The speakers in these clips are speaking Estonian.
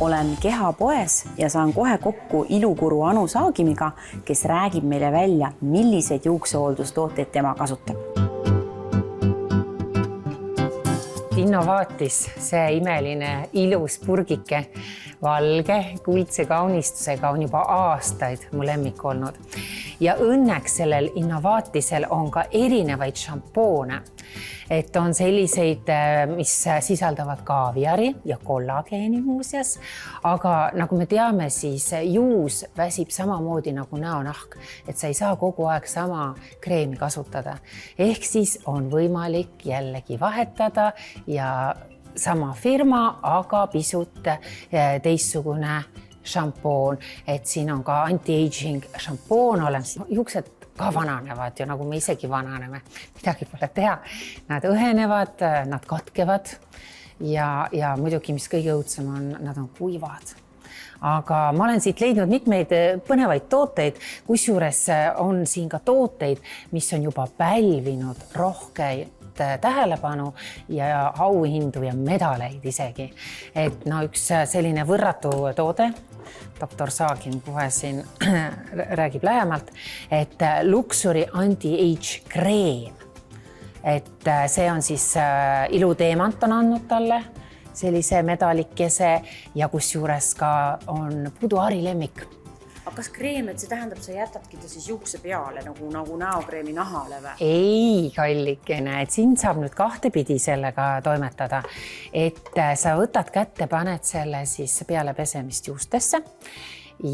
Olen kehapoes ja saan kohe kokku ilukuru Anu Saagimiga, kes räägib meile välja, milliseid juuksehooldustooteid tema kasutab. Innovaatis, see imeline ilus purgike, valge, kuldse kaunistusega on juba aastaid mu lemmik olnud. Ja õnneks sellel Innovaatisel on ka erinevaid šampoone. Et on selliseid, mis sisaldavad kaaviari ja kollageeni muuseas, aga nagu me teame, siis juus väsib samamoodi nagu näonahk, et sa ei saa kogu aeg sama kreemi kasutada. Ehk siis on võimalik jällegi vahetada ja sama firma, aga pisut teistsugune šampoon, et siin on ka anti-aging šampoon olemas. Juuksed ka vananevad ju, nagu me isegi vananeme, midagi pole teha. Nad õhenevad, nad katkevad ja muidugi, mis kõige õudsem on, nad on kuivad. Aga ma olen siit leidnud mitmeid põnevaid tooteid, kusjuures on siin ka tooteid, mis on juba pälvinud rohkeid tähelepanu ja auhindu ja medaleid isegi. Et üks selline võrratu toode, doktor Saagim kohe siin räägib lähemalt, et Luxury Anti-Age kreem. Et see on siis iluteemant on andnud talle sellise medalikese ja kusjuures ka on puduari lemmik. Aga kas kreem, et see tähendab, sa jätadki ta siis juukse peale nagu näokreemi nahale või? Ei, kallikene, et siin saab nüüd kahtepidi sellega toimetada, et sa võtad kätte, paned selle siis peale pesemist juustesse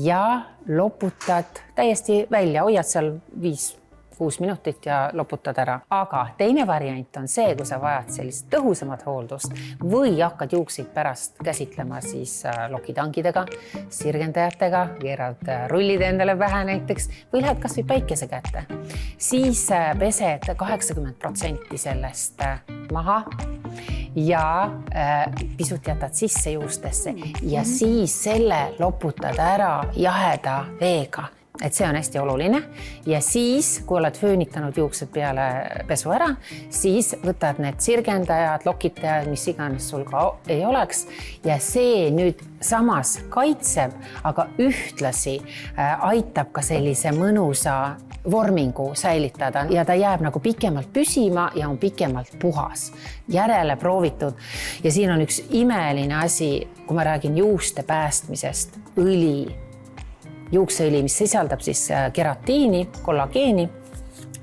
ja loputad täiesti välja, hoiad seal 5-6 minutit ja loputad ära. Aga teine variant on see, kui sa vajad sellist tõhusamat hooldust või hakkad juukseid pärast käsitlema siis lokitangidega, sirgendajatega, keerad rullid endale pähe näiteks või lähed kas või päikese kätte. Siis pesed 80% sellest maha ja pisut jätad sisse juustesse ja siis selle loputad ära jaheda veega. Et see on hästi oluline ja siis, kui oled föönitanud juuksed peale pesu ära, siis võtad need sirgendajad, lokitajad, mis iganes sul ka ei oleks ja see nüüd samas kaitseb, aga ühtlasi aitab ka sellise mõnusa vormingu säilitada ja ta jääb nagu pikemalt püsima ja on pikemalt puhas. Järele proovitud ja siin on üks imeline asi, kui ma räägin juuste päästmisest, õli. Juukseõli, mis sisaldab siis keratiini, kollageeni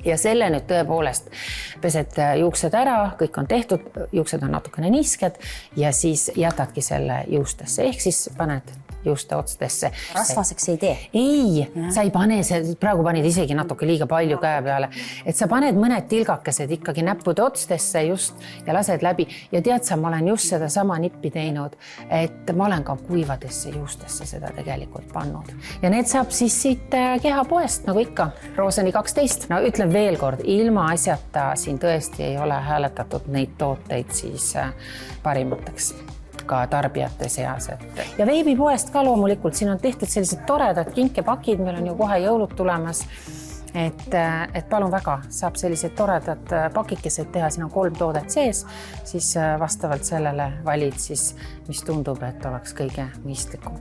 ja selle nüüd tõepoolest pesed juuksed ära, kõik on tehtud, juuksed on natukene niisked ja siis jätadki selle juustesse ehk siis paned juuste otstesse. Rasvaseks ei tee? Ei, sa ei pane see, praegu panid isegi natuke liiga palju käe peale, et sa paned mõned tilgakesed ikkagi näppude otstesse just ja lased läbi ja tead sa, ma olen just seda sama nippi teinud, et ma olen ka kuivadesse juustesse seda tegelikult pannud ja need saab siis siit kehapoest nagu ikka, Rooseni 12. No ütlen veel kord, ilma asjata siin tõesti ei ole hääletatud neid tooteid siis parimateks ka tarbijate seas. Ja veebipoest ka loomulikult, siin on tehtud sellised toredad kinkepakid, meil on ju kohe jõulud tulemas, et palun väga, saab sellised toredad pakikesed teha, siin on 3 toodet sees, siis vastavalt sellele valid siis, mis tundub, et oleks kõige mõistlikum.